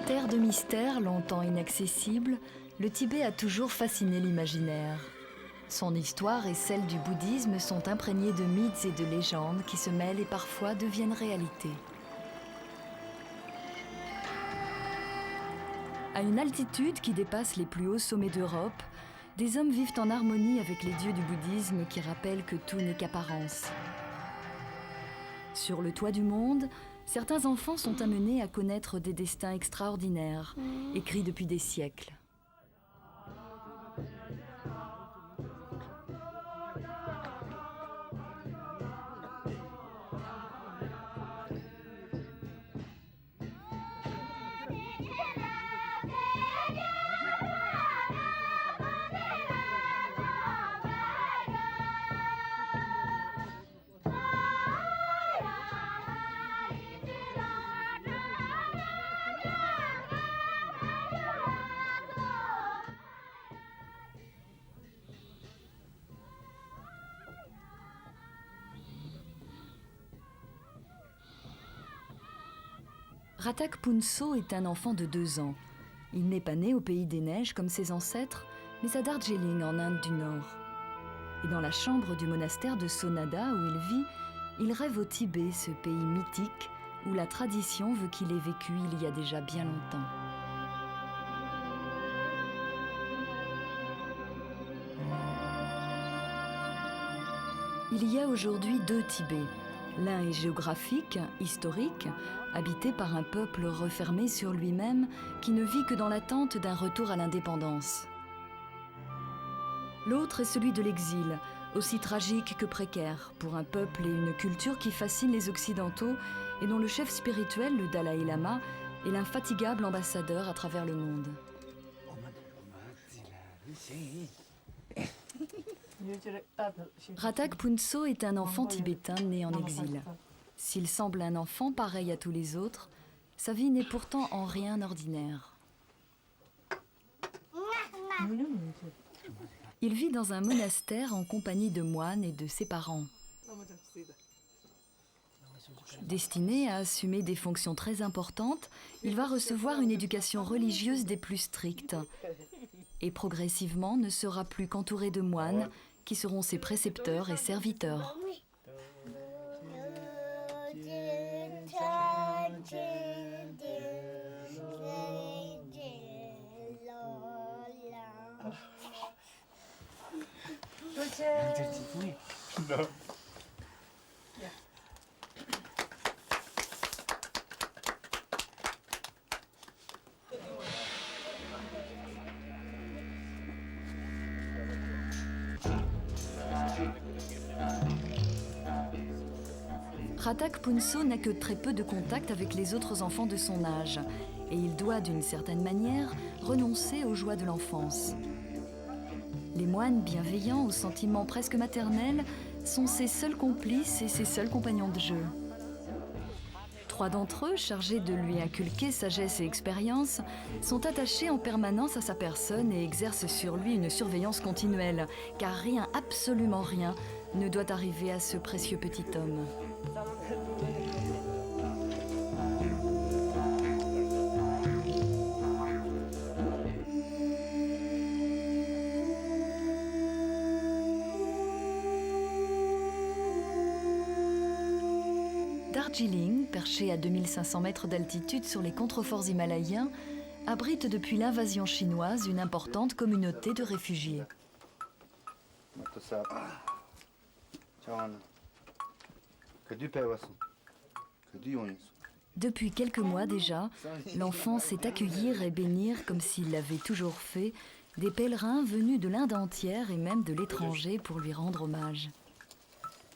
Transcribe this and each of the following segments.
Terre de mystère, longtemps inaccessible, le Tibet a toujours fasciné l'imaginaire. Son histoire et celle du bouddhisme sont imprégnées de mythes et de légendes qui se mêlent et parfois deviennent réalité. À une altitude qui dépasse les plus hauts sommets d'Europe, des hommes vivent en harmonie avec les dieux du bouddhisme qui rappellent que tout n'est qu'apparence. Sur le toit du monde, certains enfants sont amenés à connaître des destins extraordinaires, écrits depuis des siècles. Ratak Phunso est un enfant de 2 ans. Il n'est pas né au pays des neiges comme ses ancêtres, mais à Darjeeling en Inde du Nord. Et dans la chambre du monastère de Sonada où il vit, il rêve au Tibet, ce pays mythique où la tradition veut qu'il ait vécu il y a déjà bien longtemps. Il y a aujourd'hui 2 Tibets. L'un est géographique, historique, habité par un peuple refermé sur lui-même qui ne vit que dans l'attente d'un retour à l'indépendance. L'autre est celui de l'exil, aussi tragique que précaire, pour un peuple et une culture qui fascinent les Occidentaux et dont le chef spirituel, le Dalai Lama, est l'infatigable ambassadeur à travers le monde. Ratak Phunso est un enfant tibétain né en exil. S'il semble un enfant pareil à tous les autres, sa vie n'est pourtant en rien ordinaire. Il vit dans un monastère en compagnie de moines et de ses parents. Destiné à assumer des fonctions très importantes, il va recevoir une éducation religieuse des plus strictes et progressivement ne sera plus qu'entouré de moines qui seront ses précepteurs et serviteurs. Ratak Phunso n'a que très peu de contact avec les autres enfants de son âge et il doit d'une certaine manière renoncer aux joies de l'enfance. Les moines bienveillants aux sentiments presque maternels sont ses seuls complices et ses seuls compagnons de jeu. 3 d'entre eux, chargés de lui inculquer sagesse et expérience, sont attachés en permanence à sa personne et exercent sur lui une surveillance continuelle, car rien, absolument rien, ne doit arriver à ce précieux petit homme. Darjeeling, perché à 2500 mètres d'altitude sur les contreforts himalayens, abrite depuis l'invasion chinoise une importante communauté de réfugiés. Depuis quelques mois déjà, l'enfant sait accueillir et bénir, comme s'il l'avait toujours fait, des pèlerins venus de l'Inde entière et même de l'étranger pour lui rendre hommage.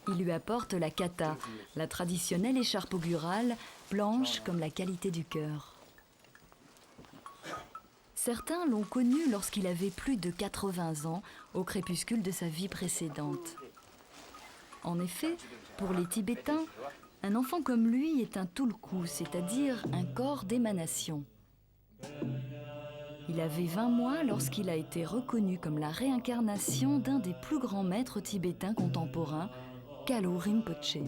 Il lui apporte la kata, la traditionnelle écharpe augurale, blanche comme la qualité du cœur. Certains l'ont connu lorsqu'il avait plus de 80 ans, au crépuscule de sa vie précédente. En effet, pour les Tibétains, un enfant comme lui est un tulku, c'est-à-dire un corps d'émanation. Il avait 20 mois lorsqu'il a été reconnu comme la réincarnation d'un des plus grands maîtres tibétains contemporains, Kalu Rinpoché.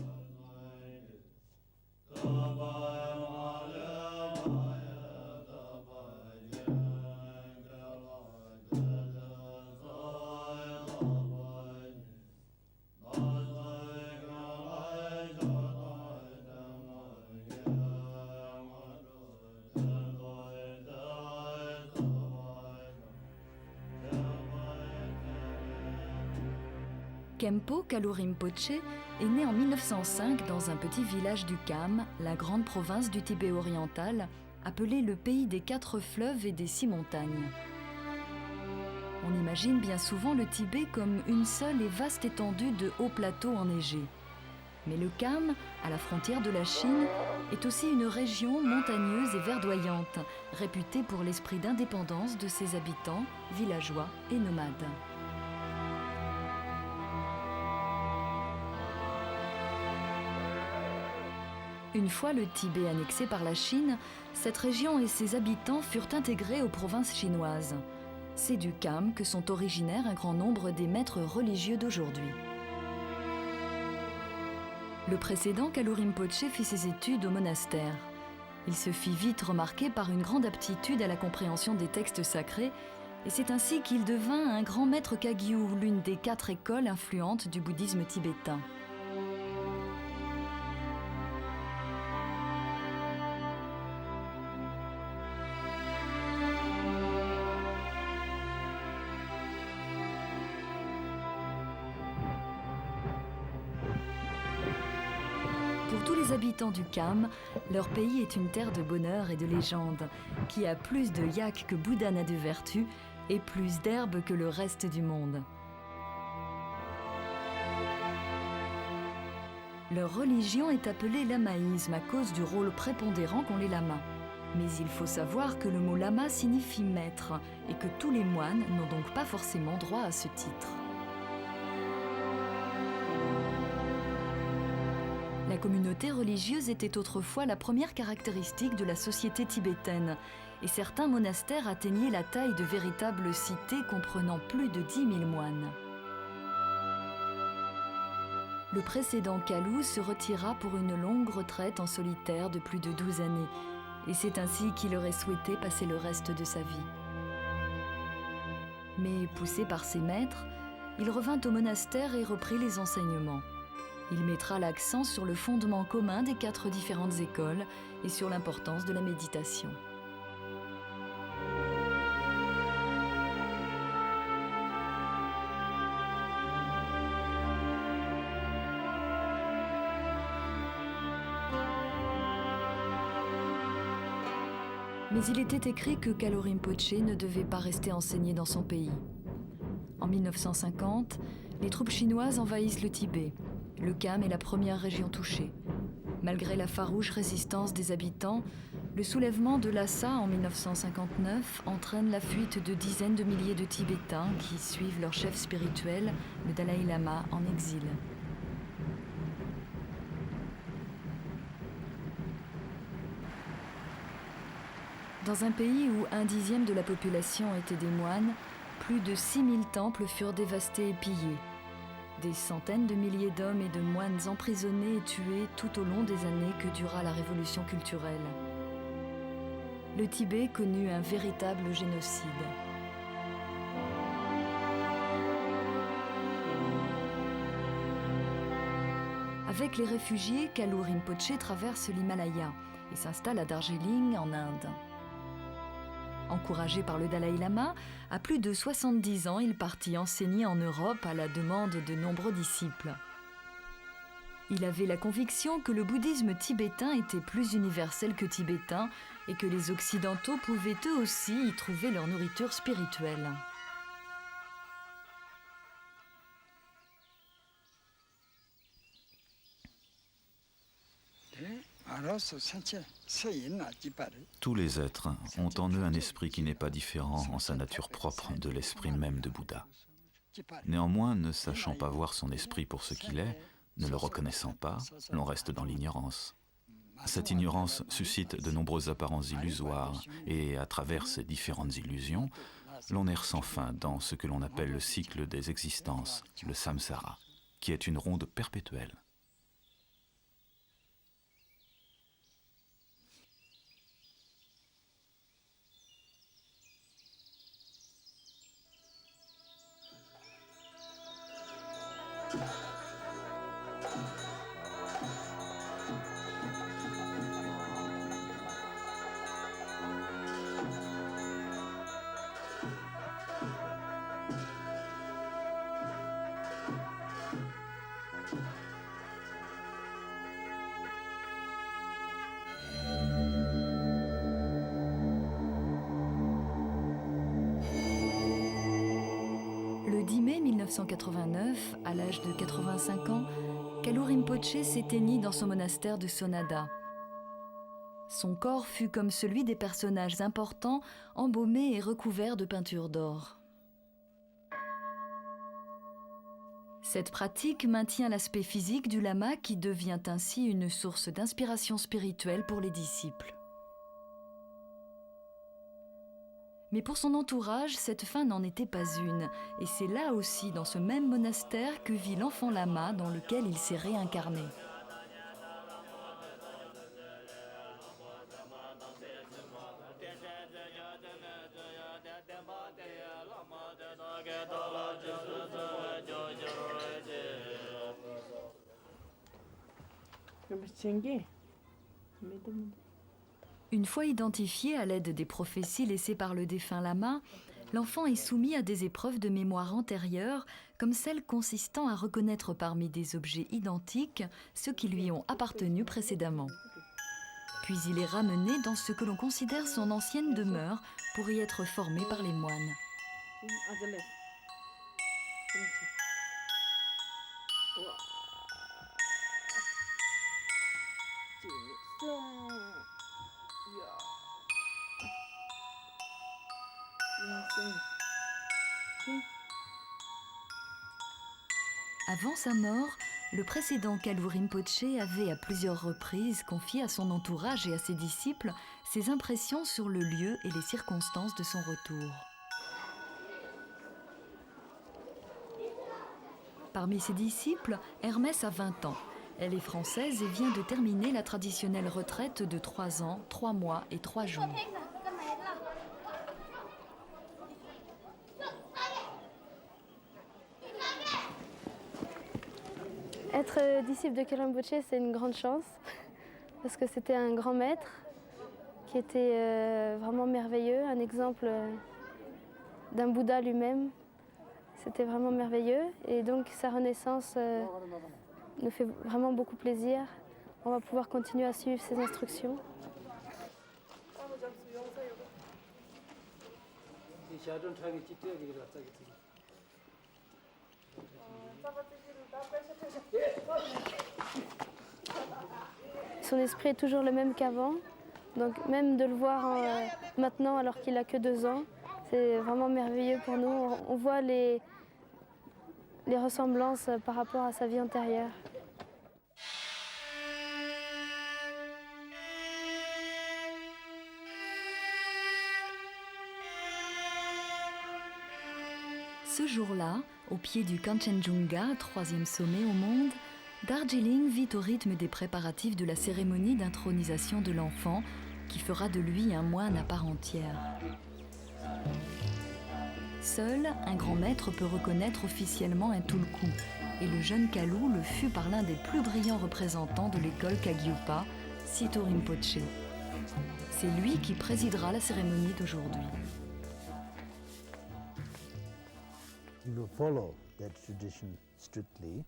Khenpo Kalu Rinpoché est né en 1905 dans un petit village du Kham, la grande province du Tibet oriental, appelée le pays des 4 fleuves et des 6 montagnes. On imagine bien souvent le Tibet comme une seule et vaste étendue de hauts plateaux enneigés. Mais le Kham, à la frontière de la Chine, est aussi une région montagneuse et verdoyante, réputée pour l'esprit d'indépendance de ses habitants, villageois et nomades. Une fois le Tibet annexé par la Chine, cette région et ses habitants furent intégrés aux provinces chinoises. C'est du Kham que sont originaires un grand nombre des maîtres religieux d'aujourd'hui. Le précédent Kalu Rinpoché fit ses études au monastère. Il se fit vite remarquer par une grande aptitude à la compréhension des textes sacrés, et c'est ainsi qu'il devint un grand maître Kagyu, l'une des 4 écoles influentes du bouddhisme tibétain. Pour tous les habitants du Kham, leur pays est une terre de bonheur et de légende, qui a plus de yak que Bouddha n'a de vertu et plus d'herbe que le reste du monde. Leur religion est appelée lamaïsme à cause du rôle prépondérant qu'ont les lamas. Mais il faut savoir que le mot lama signifie maître et que tous les moines n'ont donc pas forcément droit à ce titre. La communauté religieuse était autrefois la première caractéristique de la société tibétaine, et certains monastères atteignaient la taille de véritables cités comprenant plus de 10 000 moines. Le précédent Kalu se retira pour une longue retraite en solitaire de plus de 12 années, et c'est ainsi qu'il aurait souhaité passer le reste de sa vie. Mais poussé par ses maîtres, il revint au monastère et reprit les enseignements. Il mettra l'accent sur le fondement commun des 4 différentes écoles et sur l'importance de la méditation. Mais il était écrit que Kalu Rinpoché ne devait pas rester enseigné dans son pays. En 1950, les troupes chinoises envahissent le Tibet. Le Kham est la première région touchée. Malgré la farouche résistance des habitants, le soulèvement de Lhasa en 1959 entraîne la fuite de dizaines de milliers de Tibétains qui suivent leur chef spirituel, le Dalai Lama, en exil. Dans un pays où 1/10 de la population était des moines, plus de 6000 temples furent dévastés et pillés. Des centaines de milliers d'hommes et de moines emprisonnés et tués tout au long des années que dura la révolution culturelle. Le Tibet connut un véritable génocide. Avec les réfugiés, Kalu Rinpoché traverse l'Himalaya et s'installe à Darjeeling, en Inde. Encouragé par le Dalai Lama, à plus de 70 ans, il partit enseigner en Europe à la demande de nombreux disciples. Il avait la conviction que le bouddhisme tibétain était plus universel que tibétain et que les Occidentaux pouvaient eux aussi y trouver leur nourriture spirituelle. Tous les êtres ont en eux un esprit qui n'est pas différent en sa nature propre de l'esprit même de Bouddha. Néanmoins, ne sachant pas voir son esprit pour ce qu'il est, ne le reconnaissant pas, l'on reste dans l'ignorance. Cette ignorance suscite de nombreuses apparences illusoires et, à travers ces différentes illusions, l'on erre sans fin dans ce que l'on appelle le cycle des existences, le samsara, qui est une ronde perpétuelle. Le 10 mai 1989, à l'âge de 85 ans, Kalu Rinpoché s'éteignit dans son monastère de Sonada. Son corps fut comme celui des personnages importants, embaumé et recouvert de peintures d'or. Cette pratique maintient l'aspect physique du lama qui devient ainsi une source d'inspiration spirituelle pour les disciples. Mais pour son entourage, cette fin n'en était pas une, et c'est là aussi, dans ce même monastère, que vit l'enfant lama dans lequel il s'est réincarné. Une fois identifié à l'aide des prophéties laissées par le défunt lama, l'enfant est soumis à des épreuves de mémoire antérieures, comme celle consistant à reconnaître parmi des objets identiques ceux qui lui ont appartenu précédemment. Puis il est ramené dans ce que l'on considère son ancienne demeure pour y être formé par les moines. Avant sa mort, le précédent Kalu Rinpoché avait à plusieurs reprises confié à son entourage et à ses disciples ses impressions sur le lieu et les circonstances de son retour. Parmi ses disciples, Hermès a 20 ans. Elle est française et vient de terminer la traditionnelle retraite de 3 ans, 3 mois et 3 jours. Être disciple de Kalu Rinpoché, c'est une grande chance parce que c'était un grand maître qui était vraiment merveilleux, un exemple d'un Bouddha lui-même. C'était vraiment merveilleux et donc sa renaissance nous fait vraiment beaucoup plaisir. On va pouvoir continuer à suivre ses instructions. Son esprit est toujours le même qu'avant, donc même de le voir maintenant alors qu'il n'a que 2 ans, c'est vraiment merveilleux pour nous. On voit les ressemblances par rapport à sa vie antérieure. Ce jour-là, au pied du Kanchenjunga, 3e sommet au monde, Darjeeling vit au rythme des préparatifs de la cérémonie d'intronisation de l'enfant qui fera de lui un moine à part entière. Seul, un grand maître peut reconnaître officiellement un Tulku, et le jeune Kalu le fut par l'un des plus brillants représentants de l'école Kagyupa, Sito Rinpoché. C'est lui qui présidera la cérémonie d'aujourd'hui. We will follow that tradition strictly.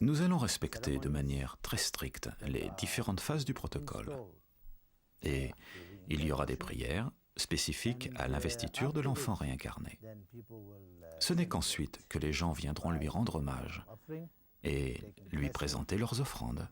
Nous allons respecter de manière très stricte les différentes phases du protocole. Et il y aura des prières spécifiques à l'investiture de l'enfant réincarné. Ce n'est qu'ensuite que les gens viendront lui rendre hommage et lui présenter leurs offrandes.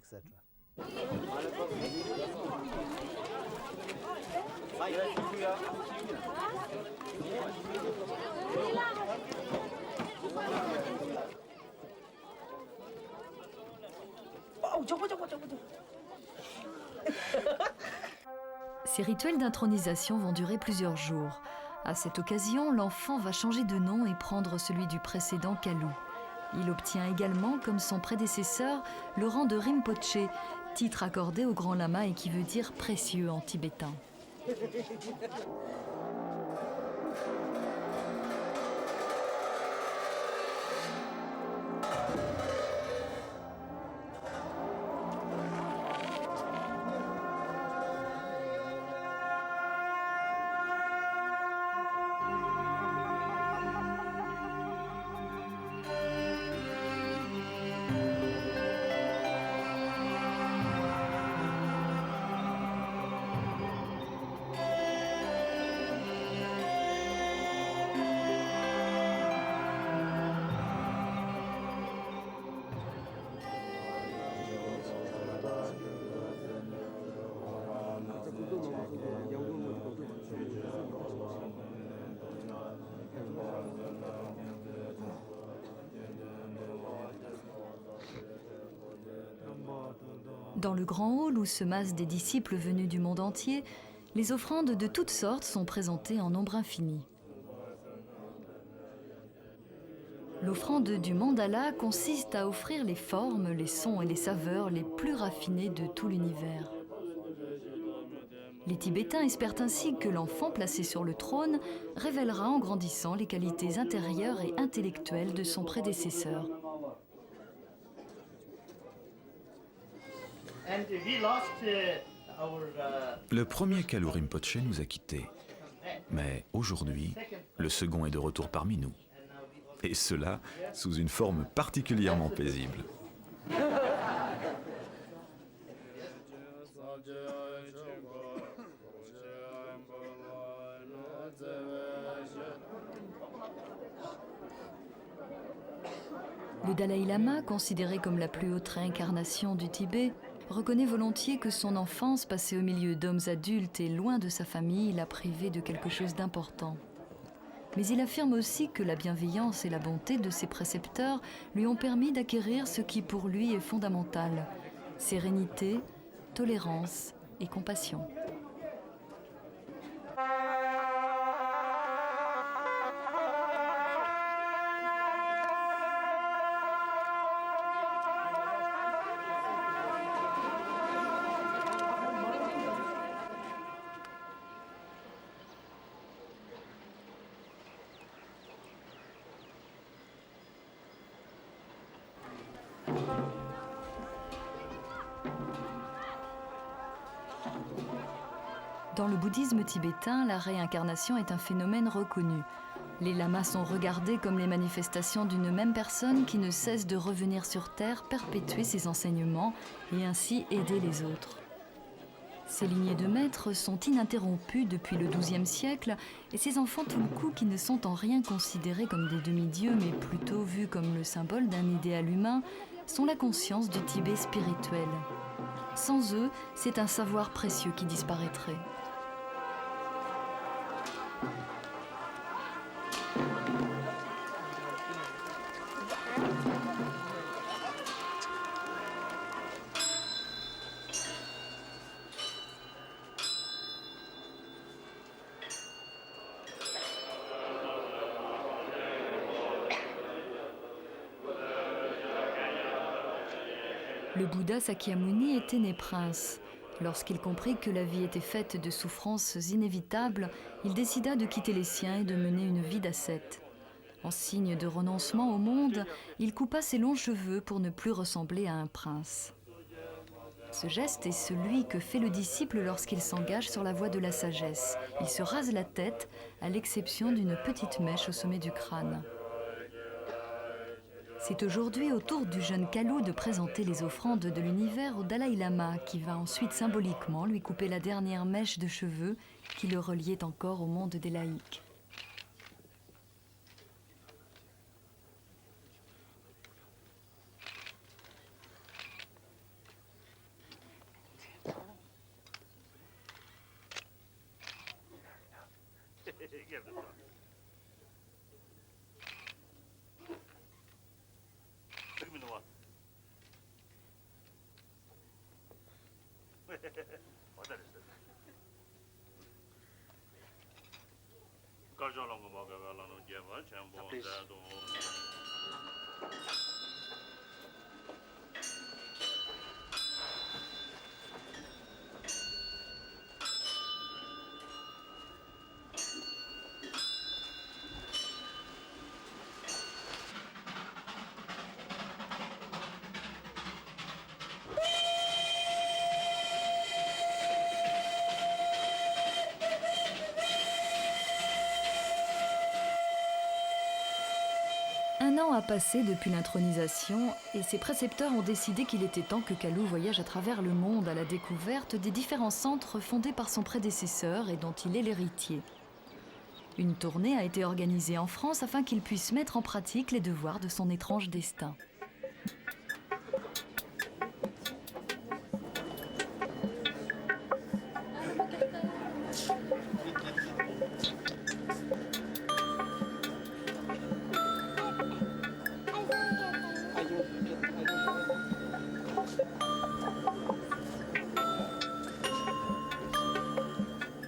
Ces rituels d'intronisation vont durer plusieurs jours. À cette occasion, l'enfant va changer de nom et prendre celui du précédent Kalu. Il obtient également, comme son prédécesseur, le rang de Rinpoche, titre accordé au grand lama et qui veut dire précieux en tibétain. Dans le grand hall où se massent des disciples venus du monde entier, les offrandes de toutes sortes sont présentées en nombre infini. L'offrande du mandala consiste à offrir les formes, les sons et les saveurs les plus raffinées de tout l'univers. Les Tibétains espèrent ainsi que l'enfant placé sur le trône révélera en grandissant les qualités intérieures et intellectuelles de son prédécesseur. Le premier Kalu Rinpoche nous a quittés. Mais aujourd'hui, le second est de retour parmi nous. Et cela sous une forme particulièrement paisible. Le Dalai Lama, considéré comme la plus haute réincarnation du Tibet, reconnaît volontiers que son enfance passée au milieu d'hommes adultes et loin de sa famille l'a privé de quelque chose d'important. Mais il affirme aussi que la bienveillance et la bonté de ses précepteurs lui ont permis d'acquérir ce qui pour lui est fondamental: sérénité, tolérance et compassion. Dans le bouddhisme tibétain, la réincarnation est un phénomène reconnu. Les lamas sont regardés comme les manifestations d'une même personne qui ne cesse de revenir sur Terre, perpétuer ses enseignements et ainsi aider les autres. Ces lignées de maîtres sont ininterrompues depuis le XIIe siècle et ces enfants tulku, qui ne sont en rien considérés comme des demi-dieux mais plutôt vus comme le symbole d'un idéal humain, sont la conscience du Tibet spirituel. Sans eux, c'est un savoir précieux qui disparaîtrait. Le Bouddha Sakyamuni était né prince. Lorsqu'il comprit que la vie était faite de souffrances inévitables, il décida de quitter les siens et de mener une vie d'ascète. En signe de renoncement au monde, il coupa ses longs cheveux pour ne plus ressembler à un prince. Ce geste est celui que fait le disciple lorsqu'il s'engage sur la voie de la sagesse. Il se rase la tête, à l'exception d'une petite mèche au sommet du crâne. C'est aujourd'hui au tour du jeune Kalou de présenter les offrandes de l'univers au Dalai Lama, qui va ensuite symboliquement lui couper la dernière mèche de cheveux qui le reliait encore au monde des laïcs. Un an a passé depuis l'intronisation et ses précepteurs ont décidé qu'il était temps que Kalou voyage à travers le monde à la découverte des différents centres fondés par son prédécesseur et dont il est l'héritier. Une tournée a été organisée en France afin qu'il puisse mettre en pratique les devoirs de son étrange destin.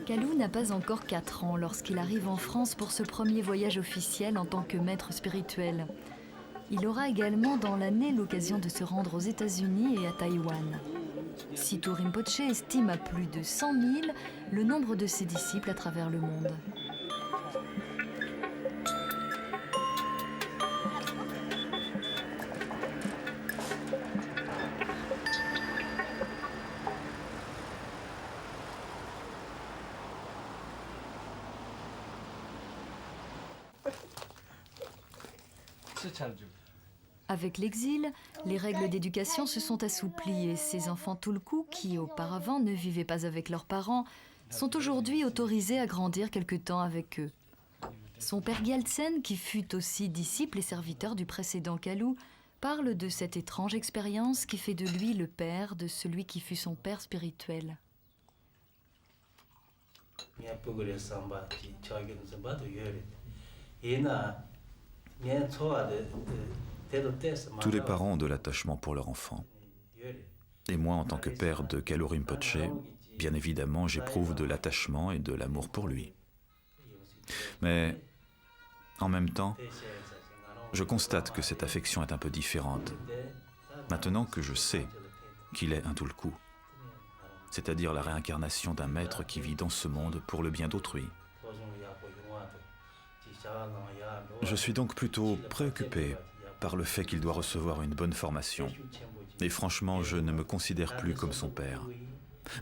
Kalou n'a pas encore 4 ans lorsqu'il arrive en France pour ce premier voyage officiel en tant que maître spirituel. Il aura également dans l'année l'occasion de se rendre aux États-Unis et à Taïwan. Situ Rinpoche estime à plus de 100 000 le nombre de ses disciples à travers le monde. Avec l'exil, les règles d'éducation se sont assouplies et ces enfants Tulku, qui auparavant ne vivaient pas avec leurs parents, sont aujourd'hui autorisés à grandir quelque temps avec eux. Son père Gyaltsen, qui fut aussi disciple et serviteur du précédent Kalou, parle de cette étrange expérience qui fait de lui le père de celui qui fut son père spirituel. Tous les parents ont de l'attachement pour leur enfant. Et moi, en tant que père de Kalou Rinpoche, bien évidemment, j'éprouve de l'attachement et de l'amour pour lui. Mais, en même temps, je constate que cette affection est un peu différente, maintenant que je sais qu'il est un Tulku, c'est-à-dire la réincarnation d'un maître qui vit dans ce monde pour le bien d'autrui. Je suis donc plutôt préoccupé par le fait qu'il doit recevoir une bonne formation. Et franchement, je ne me considère plus comme son père,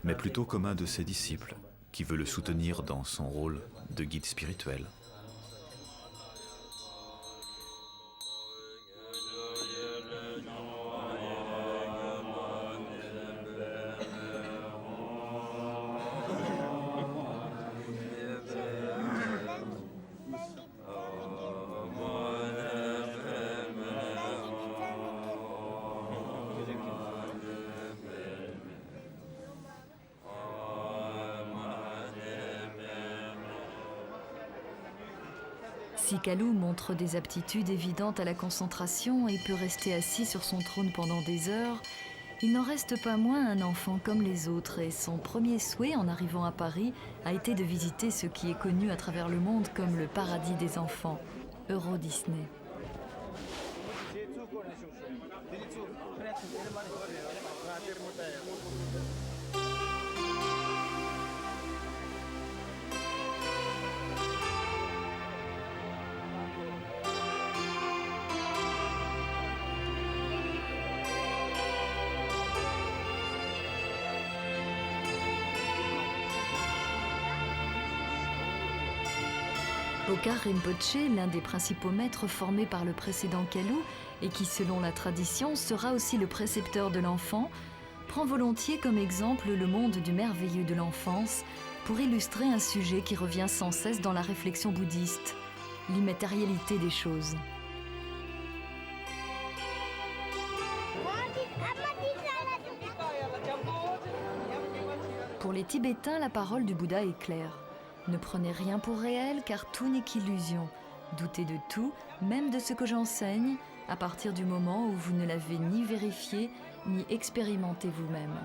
mais plutôt comme un de ses disciples, qui veut le soutenir dans son rôle de guide spirituel. Si Kalou montre des aptitudes évidentes à la concentration et peut rester assis sur son trône pendant des heures, il n'en reste pas moins un enfant comme les autres et son premier souhait en arrivant à Paris a été de visiter ce qui est connu à travers le monde comme le paradis des enfants, Euro Disney. Au Bokar Rinpoche, l'un des principaux maîtres formés par le précédent Kalu et qui, selon la tradition, sera aussi le précepteur de l'enfant, prend volontiers comme exemple le monde du merveilleux de l'enfance pour illustrer un sujet qui revient sans cesse dans la réflexion bouddhiste, l'immatérialité des choses. Pour les Tibétains, la parole du Bouddha est claire. Ne prenez rien pour réel car tout n'est qu'illusion. Doutez de tout, même de ce que j'enseigne, à partir du moment où vous ne l'avez ni vérifié ni expérimenté vous-même.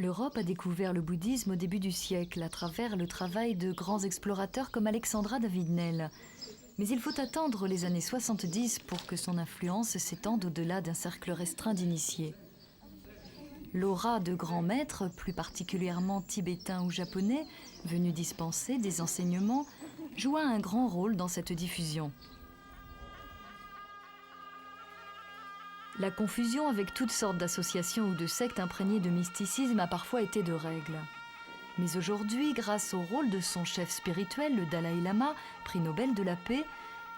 L'Europe a découvert le bouddhisme au début du siècle à travers le travail de grands explorateurs comme Alexandra David-Néel. Mais il faut attendre les années 70 pour que son influence s'étende au-delà d'un cercle restreint d'initiés. L'aura de grands maîtres, plus particulièrement tibétains ou japonais, venus dispenser des enseignements, joua un grand rôle dans cette diffusion. La confusion avec toutes sortes d'associations ou de sectes imprégnées de mysticisme a parfois été de règle. Mais aujourd'hui, grâce au rôle de son chef spirituel, le Dalai Lama, prix Nobel de la paix,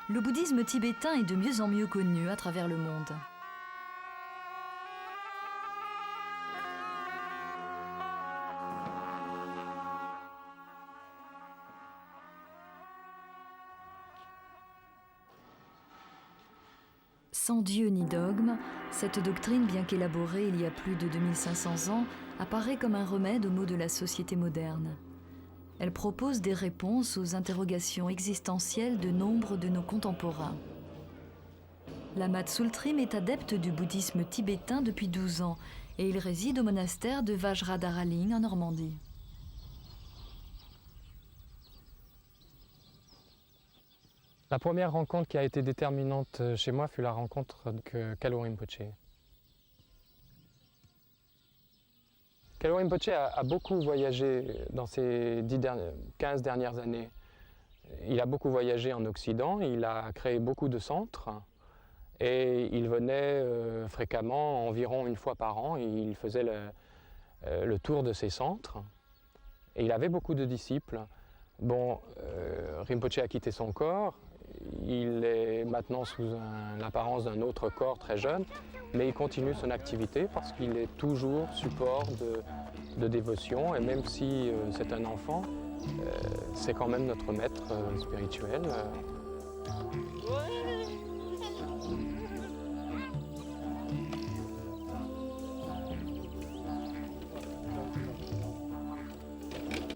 le bouddhisme tibétain est de mieux en mieux connu à travers le monde. Sans Dieu ni dogme, cette doctrine, bien qu'élaborée il y a plus de 2500 ans, apparaît comme un remède aux maux de la société moderne. Elle propose des réponses aux interrogations existentielles de nombre de nos contemporains. Lama Tsultrim est adepte du bouddhisme tibétain depuis 12 ans et il réside au monastère de Vajradharaling en Normandie. La première rencontre qui a été déterminante chez moi fut la rencontre avec Kalu Rinpoche. Kalu Rinpoche a beaucoup voyagé dans ces 15 dernières années. Il a beaucoup voyagé en Occident, il a créé beaucoup de centres et il venait fréquemment, environ une fois par an, il faisait le tour de ces centres. Et il avait beaucoup de disciples. Bon, Rinpoche a quitté son corps. Il est maintenant sous l'apparence d'un autre corps très jeune, mais il continue son activité parce qu'il est toujours support de dévotion et même si c'est un enfant, c'est quand même notre maître spirituel.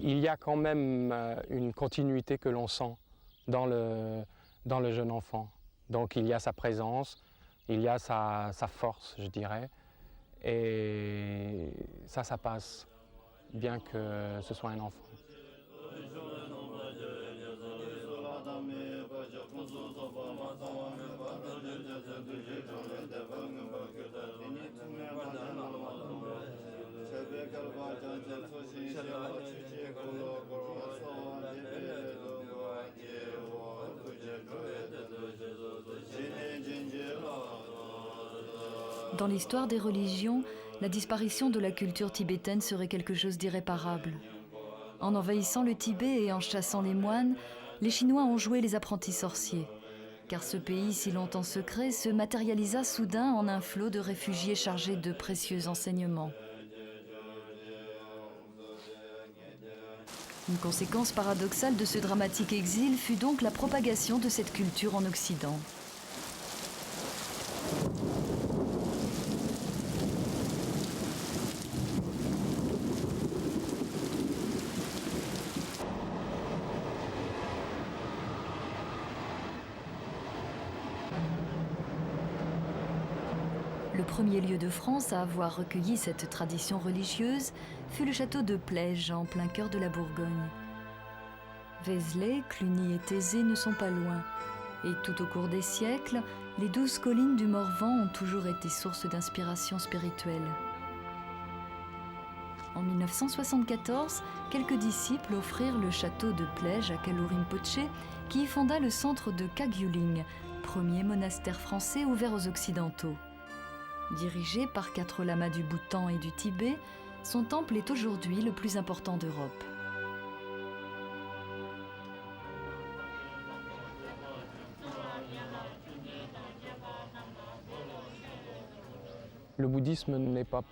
Il y a quand même une continuité que l'on sent dans le jeune enfant. Donc il y a sa présence, il y a sa force, je dirais, et ça passe, bien que ce soit un enfant. Dans l'histoire des religions, la disparition de la culture tibétaine serait quelque chose d'irréparable. En envahissant le Tibet et en chassant les moines, les Chinois ont joué les apprentis sorciers. Car ce pays, si longtemps secret, se matérialisa soudain en un flot de réfugiés chargés de précieux enseignements. Une conséquence paradoxale de ce dramatique exil fut donc la propagation de cette culture en Occident. Le premier lieu de France à avoir recueilli cette tradition religieuse fut le château de Plège, en plein cœur de la Bourgogne. Vézelay, Cluny et Thésée ne sont pas loin. Et tout au cours des siècles, les 12 collines du Morvan ont toujours été source d'inspiration spirituelle. En 1974, quelques disciples offrirent le château de Plège à Kalu Rinpoché, qui y fonda le centre de Kagyu-ling, premier monastère français ouvert aux Occidentaux. Dirigé par 4 lamas du Bhoutan et du Tibet, son temple est aujourd'hui le plus important d'Europe. Le bouddhisme n'est pas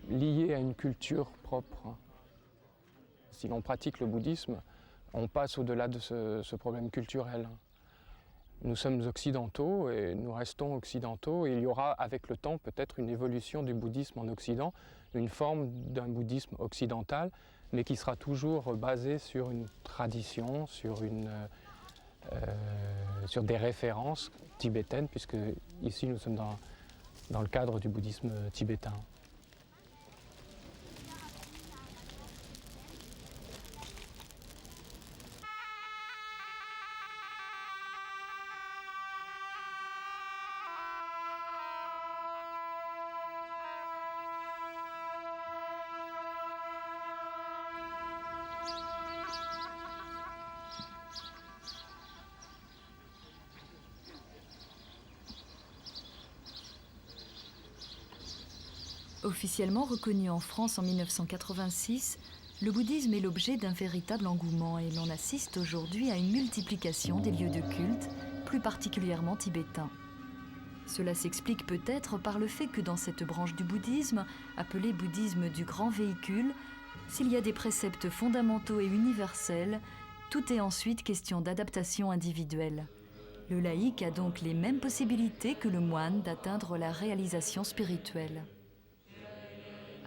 lié à une culture propre. Si l'on pratique le bouddhisme, on passe au-delà de ce problème culturel. Nous sommes occidentaux et nous restons occidentaux. Et il y aura avec le temps peut-être une évolution du bouddhisme en Occident, une forme d'un bouddhisme occidental, mais qui sera toujours basé sur une tradition, sur des références tibétaines, puisque ici nous sommes dans le cadre du bouddhisme tibétain. Officiellement reconnu en France en 1986, le bouddhisme est l'objet d'un véritable engouement et l'on assiste aujourd'hui à une multiplication des lieux de culte, plus particulièrement tibétains. Cela s'explique peut-être par le fait que dans cette branche du bouddhisme, appelée bouddhisme du grand véhicule, s'il y a des préceptes fondamentaux et universels, tout est ensuite question d'adaptation individuelle. Le laïc a donc les mêmes possibilités que le moine d'atteindre la réalisation spirituelle.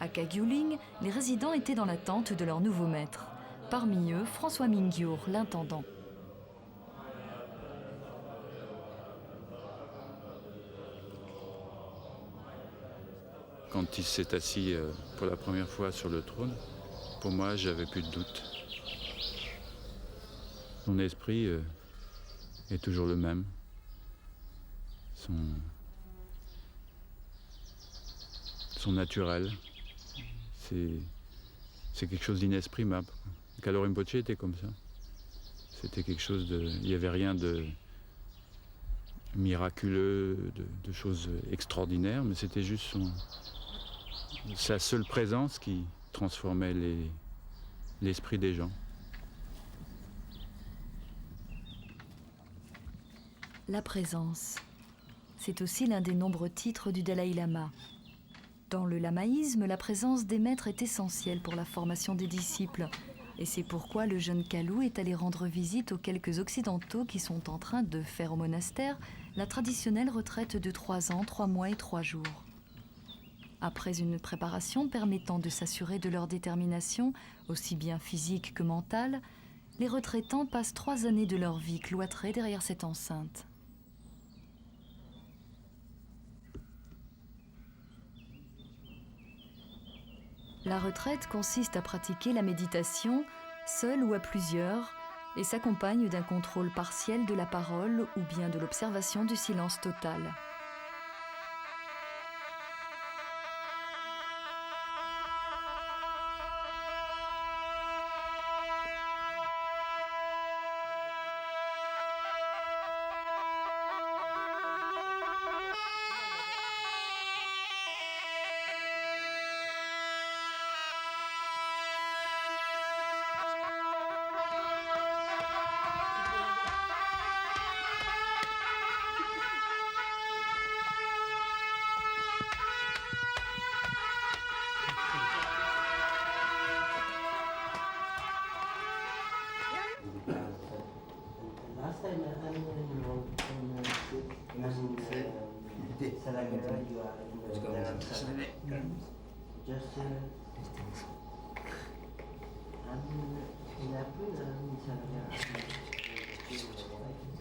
À Kagyu-ling, les résidents étaient dans l'attente de leur nouveau maître. Parmi eux, François Mingyur, l'intendant. Quand il s'est assis pour la première fois sur le trône, pour moi, j'avais plus de doute. Son esprit est toujours le même. Son naturel. C'est quelque chose d'inexprimable. Kalu Rinpoché était comme ça. C'était quelque chose de... Il n'y avait rien de miraculeux, de choses extraordinaires, mais c'était juste sa seule présence qui transformait l'esprit des gens. La présence. C'est aussi l'un des nombreux titres du Dalai Lama. Dans le lamaïsme, la présence des maîtres est essentielle pour la formation des disciples. Et c'est pourquoi le jeune Kalu est allé rendre visite aux quelques occidentaux qui sont en train de faire au monastère la traditionnelle retraite de 3 ans, 3 mois et 3 jours. Après une préparation permettant de s'assurer de leur détermination, aussi bien physique que mentale, les retraitants passent 3 années de leur vie cloîtrés derrière cette enceinte. La retraite consiste à pratiquer la méditation, seule ou à plusieurs, et s'accompagne d'un contrôle partiel de la parole ou bien de l'observation du silence total.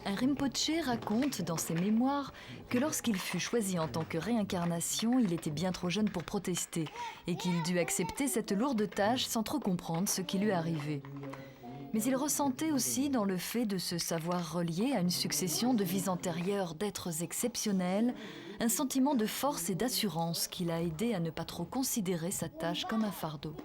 Un Rinpoche raconte dans ses mémoires que lorsqu'il fut choisi en tant que réincarnation, il était bien trop jeune pour protester et qu'il dut accepter cette lourde tâche sans trop comprendre ce qui lui arrivait. Mais il ressentait aussi dans le fait de se savoir relié à une succession de vies antérieures d'êtres exceptionnels, un sentiment de force et d'assurance qui l'a aidé à ne pas trop considérer sa tâche comme un fardeau.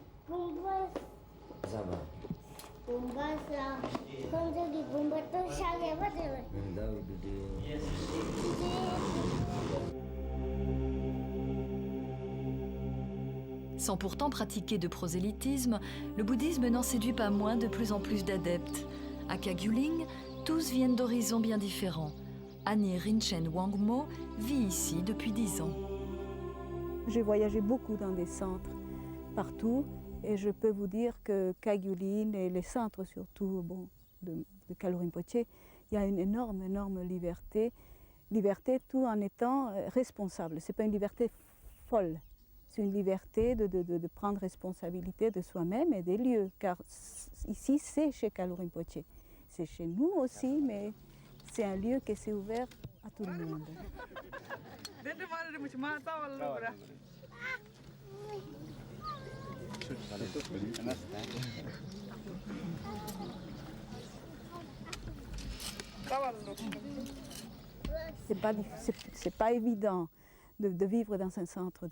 Sans pourtant pratiquer de prosélytisme, le bouddhisme n'en séduit pas moins de plus en plus d'adeptes. À Kagyuling, tous viennent d'horizons bien différents. Annie Rinchen Wangmo vit ici depuis 10 ans. J'ai voyagé beaucoup dans des centres partout et je peux vous dire que Kagyuling et les centres surtout de Kalu Rinpoche, il y a une énorme liberté tout en étant responsable. Ce n'est pas une liberté folle. C'est une liberté de prendre responsabilité de soi-même et des lieux, car ici c'est chez Kalu Rinpoche. C'est chez nous aussi, mais c'est un lieu qui s'est ouvert à tout le monde. C'est pas évident de vivre dans un centre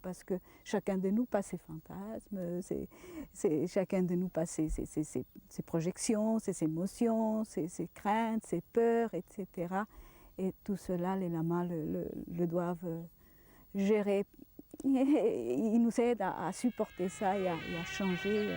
parce que chacun de nous passe ses fantasmes, chacun de nous passe ses projections, ses émotions, ses craintes, ses peurs, etc. Et tout cela, les lamas le doivent gérer. Et ils nous aident à supporter ça et à changer.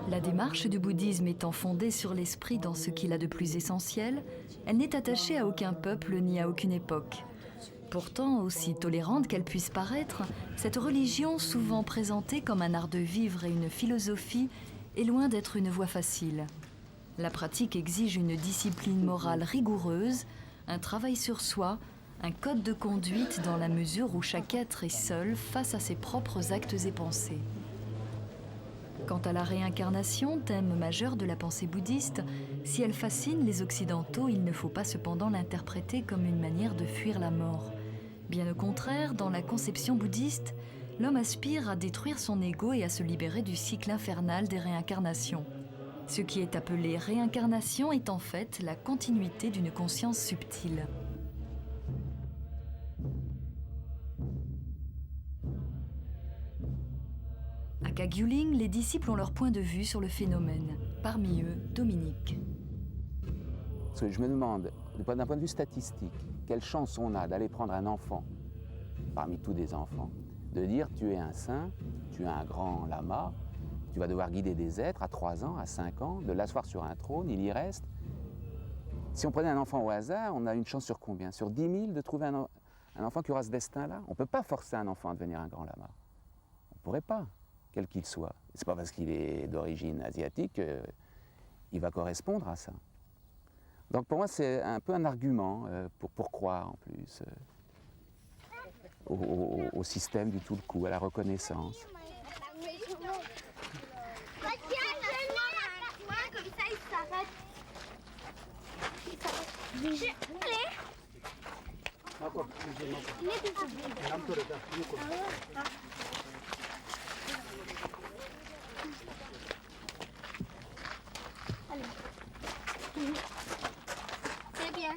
La démarche du bouddhisme étant fondée sur l'esprit dans ce qu'il a de plus essentiel, elle n'est attachée à aucun peuple ni à aucune époque. Pourtant, aussi tolérante qu'elle puisse paraître, cette religion, souvent présentée comme un art de vivre et une philosophie, est loin d'être une voie facile. La pratique exige une discipline morale rigoureuse, un travail sur soi, un code de conduite dans la mesure où chaque être est seul face à ses propres actes et pensées. Quant à la réincarnation, thème majeur de la pensée bouddhiste, si elle fascine les Occidentaux, il ne faut pas cependant l'interpréter comme une manière de fuir la mort. Bien au contraire, dans la conception bouddhiste, l'homme aspire à détruire son ego et à se libérer du cycle infernal des réincarnations. Ce qui est appelé réincarnation est en fait la continuité d'une conscience subtile. À Kagyuling, les disciples ont leur point de vue sur le phénomène. Parmi eux, Dominique. Parce que je me demande, d'un point de vue statistique, quelle chance on a d'aller prendre un enfant, parmi tous des enfants, de dire tu es un saint, tu es un grand lama, tu vas devoir guider des êtres à 3 ans, à 5 ans, de l'asseoir sur un trône, il y reste. Si on prenait un enfant au hasard, on a une chance sur combien? Sur 10 000 de trouver un enfant qui aura ce destin-là? On ne peut pas forcer un enfant à devenir un grand lama. On ne pourrait pas, quel qu'il soit. Ce n'est pas parce qu'il est d'origine asiatique qu'il va correspondre à ça. Donc pour moi, c'est un peu un argument pour croire en plus au système du tout le coup, à la reconnaissance.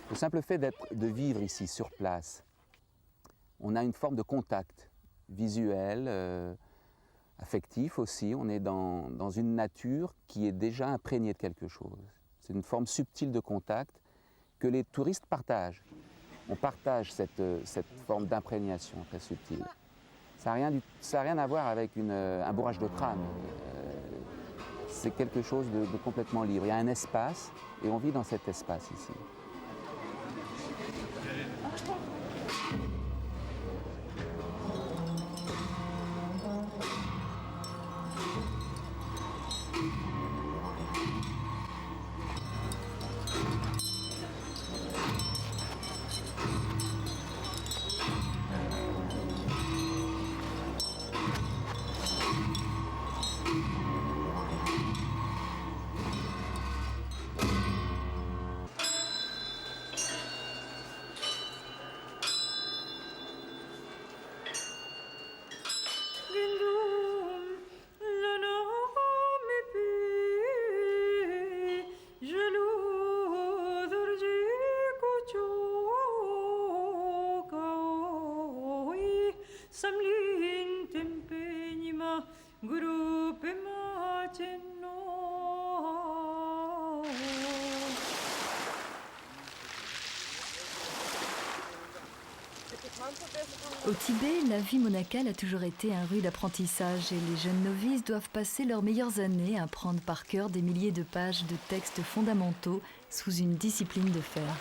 Le simple fait de vivre ici, sur place, on a une forme de contact visuel, affectif aussi. On est dans une nature qui est déjà imprégnée de quelque chose. C'est une forme subtile de contact que les touristes partagent. On partage cette forme d'imprégnation très subtile. Ça n'a rien à voir avec un bourrage de crâne. C'est quelque chose de complètement libre. Il y a un espace et on vit dans cet espace ici. Au Tibet, la vie monacale a toujours été un rude apprentissage et les jeunes novices doivent passer leurs meilleures années à apprendre par cœur des milliers de pages de textes fondamentaux sous une discipline de fer.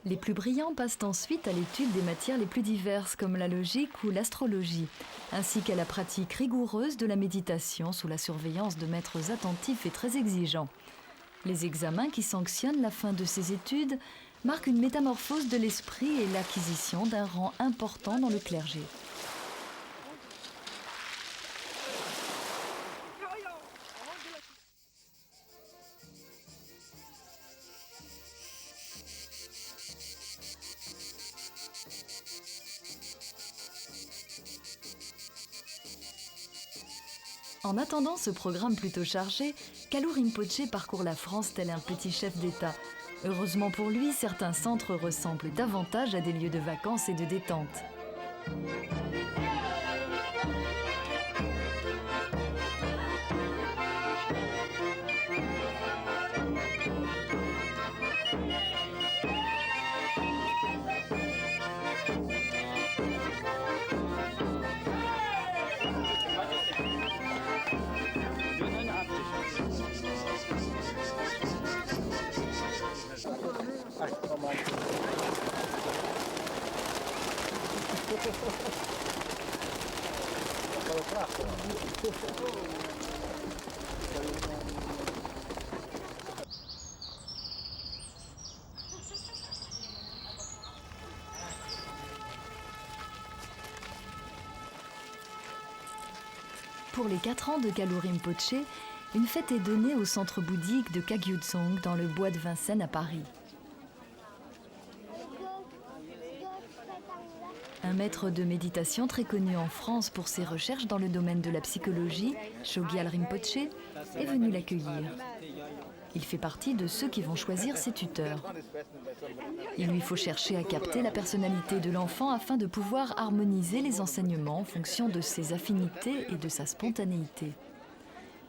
Les plus brillants passent ensuite à l'étude des matières les plus diverses comme la logique ou l'astrologie, ainsi qu'à la pratique rigoureuse de la méditation sous la surveillance de maîtres attentifs et très exigeants. Les examens qui sanctionnent la fin de ces études marque une métamorphose de l'esprit et l'acquisition d'un rang important dans le clergé. En attendant ce programme plutôt chargé, Kalu Rinpoché parcourt la France tel un petit chef d'État. Heureusement pour lui, certains centres ressemblent davantage à des lieux de vacances et de détente. Pour les 4 ans de Kalu Rinpoché, une fête est donnée au centre bouddhique de Kagyutsong dans le bois de Vincennes à Paris. Un maître de méditation très connu en France pour ses recherches dans le domaine de la psychologie, Chogyal Rinpoché, est venu l'accueillir. Il fait partie de ceux qui vont choisir ses tuteurs. Il lui faut chercher à capter la personnalité de l'enfant afin de pouvoir harmoniser les enseignements en fonction de ses affinités et de sa spontanéité.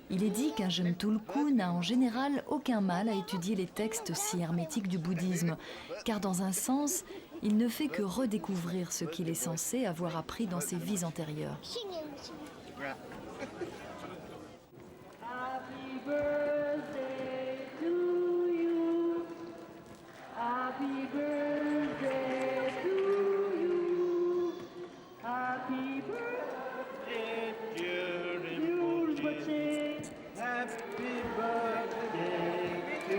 Il est dit qu'un jeune Tulku n'a en général aucun mal à étudier les textes si hermétiques du bouddhisme, car dans un sens, il ne fait que redécouvrir ce qu'il est censé avoir appris dans ses vies antérieures. Happy birthday to you. Happy birthday to you. Happy birthday, dear Rinpoche. Happy birthday to you.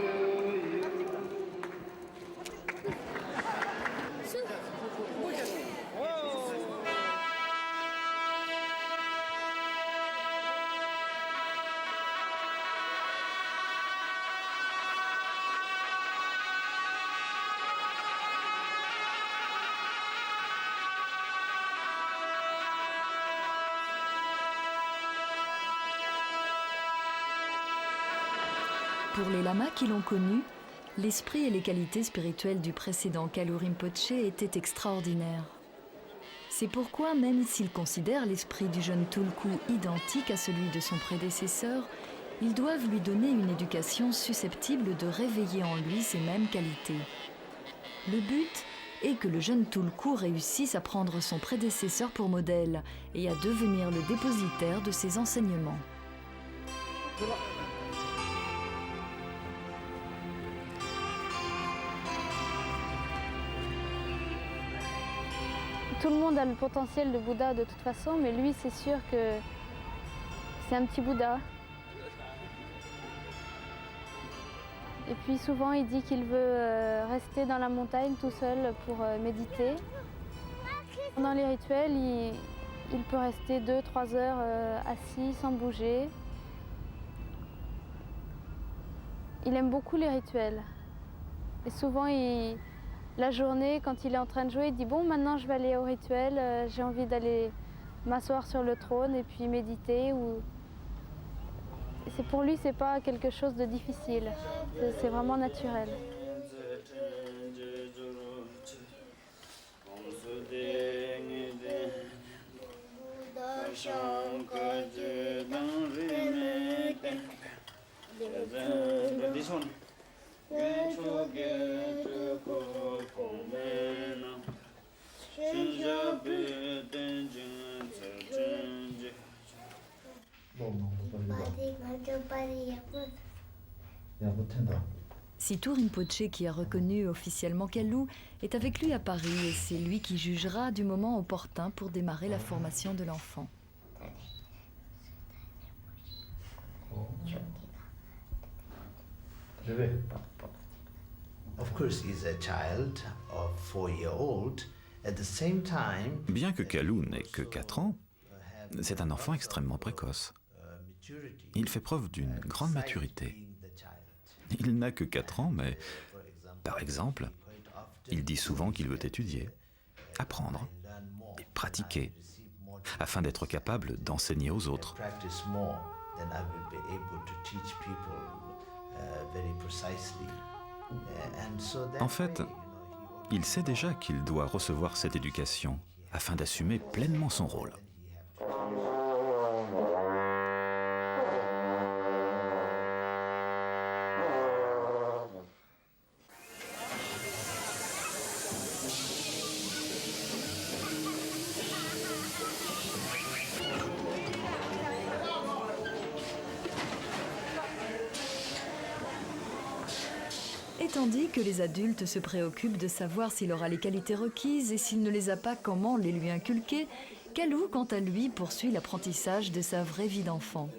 Pour les lamas qui l'ont connu, l'esprit et les qualités spirituelles du précédent Kalu Rinpoché étaient extraordinaires. C'est pourquoi, même s'il considère l'esprit du jeune Tulku identique à celui de son prédécesseur, ils doivent lui donner une éducation susceptible de réveiller en lui ces mêmes qualités. Le but est que le jeune Tulku réussisse à prendre son prédécesseur pour modèle et à devenir le dépositaire de ses enseignements. Tout le monde a le potentiel de Bouddha de toute façon, mais lui, c'est sûr que c'est un petit Bouddha. Et puis souvent, il dit qu'il veut rester dans la montagne tout seul pour méditer. Pendant les rituels, il peut rester 2-3 heures assis sans bouger. Il aime beaucoup les rituels. Et souvent, la journée, quand il est en train de jouer, il dit « Bon, maintenant je vais aller au rituel, j'ai envie d'aller m'asseoir sur le trône et puis méditer. » Pour lui, c'est pas quelque chose de difficile, c'est vraiment naturel. Sitou Rinpoché, qui a reconnu officiellement Kalou, est avec lui à Paris et c'est lui qui jugera du moment opportun pour démarrer la formation de l'enfant. Of course, he's a child of 4-year-old. At the same time, Bien que Kalou n'ait que 4 ans, c'est un enfant extrêmement précoce. Il fait preuve d'une grande maturité. Il n'a que 4 ans, mais, par exemple, il dit souvent qu'il veut étudier, apprendre et pratiquer, afin d'être capable d'enseigner aux autres. practice more, then I will be able to teach people very precisely. And so that En fait, way, il sait déjà qu'il doit recevoir cette éducation afin d'assumer pleinement son rôle. Et tandis que les adultes se préoccupent de savoir s'il aura les qualités requises et s'il ne les a pas, comment les lui inculquer, Kalou, quant à lui, poursuit l'apprentissage de sa vraie vie d'enfant.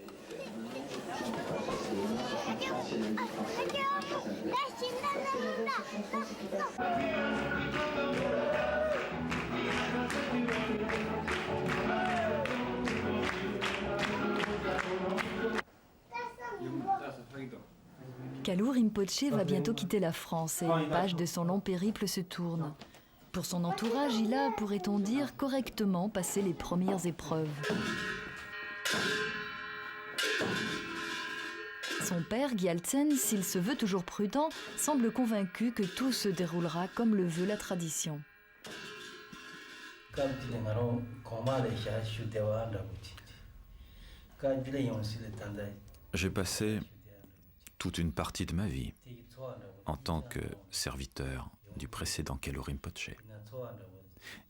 Kalou Rinpoché va bientôt quitter la France et une page de son long périple se tourne. Pour son entourage, il a, pourrait-on dire, correctement passé les premières épreuves. Son père, Gyaltsen, s'il se veut toujours prudent, semble convaincu que tout se déroulera comme le veut la tradition. J'ai passé toute une partie de ma vie en tant que serviteur du précédent Kalou Rinpoché.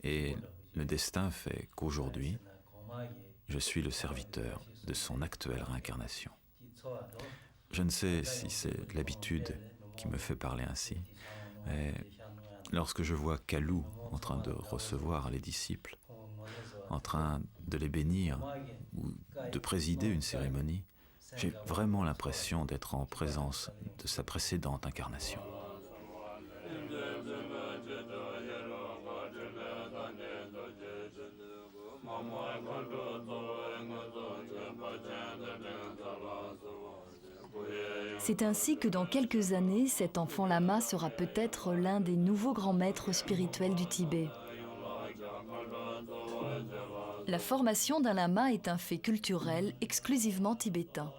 Et le destin fait qu'aujourd'hui, je suis le serviteur de son actuelle réincarnation. Je ne sais si c'est l'habitude qui me fait parler ainsi, mais lorsque je vois Kalou en train de recevoir les disciples, en train de les bénir ou de présider une cérémonie, j'ai vraiment l'impression d'être en présence de sa précédente incarnation. C'est ainsi que dans quelques années, cet enfant lama sera peut-être l'un des nouveaux grands maîtres spirituels du Tibet. La formation d'un lama est un fait culturel exclusivement tibétain.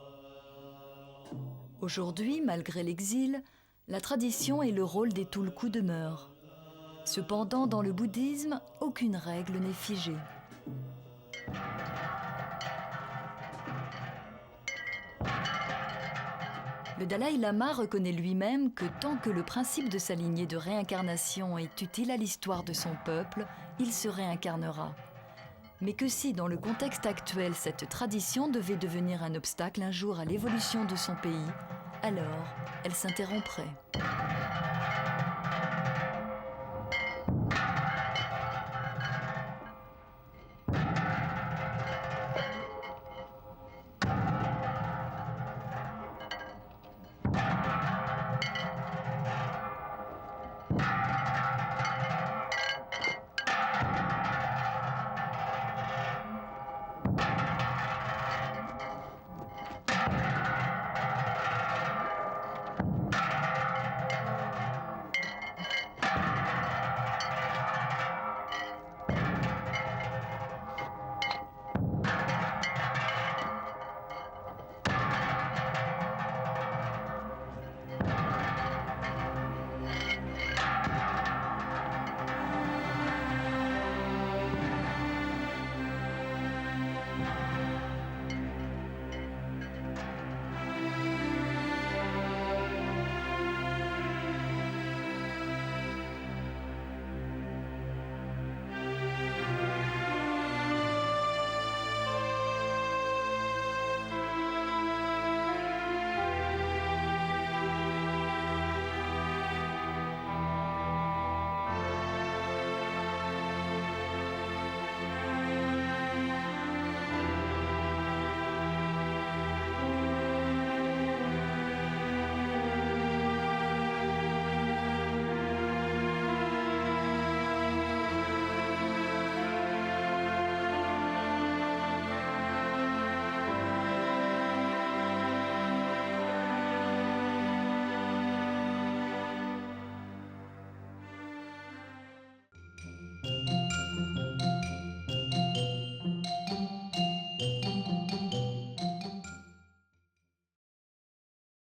Aujourd'hui, malgré l'exil, la tradition et le rôle des tulku demeurent. Cependant, dans le bouddhisme, aucune règle n'est figée. Le Dalai Lama reconnaît lui-même que tant que le principe de sa lignée de réincarnation est utile à l'histoire de son peuple, il se réincarnera. Mais que si, dans le contexte actuel, cette tradition devait devenir un obstacle un jour à l'évolution de son pays, alors elle s'interromprait. Thank you.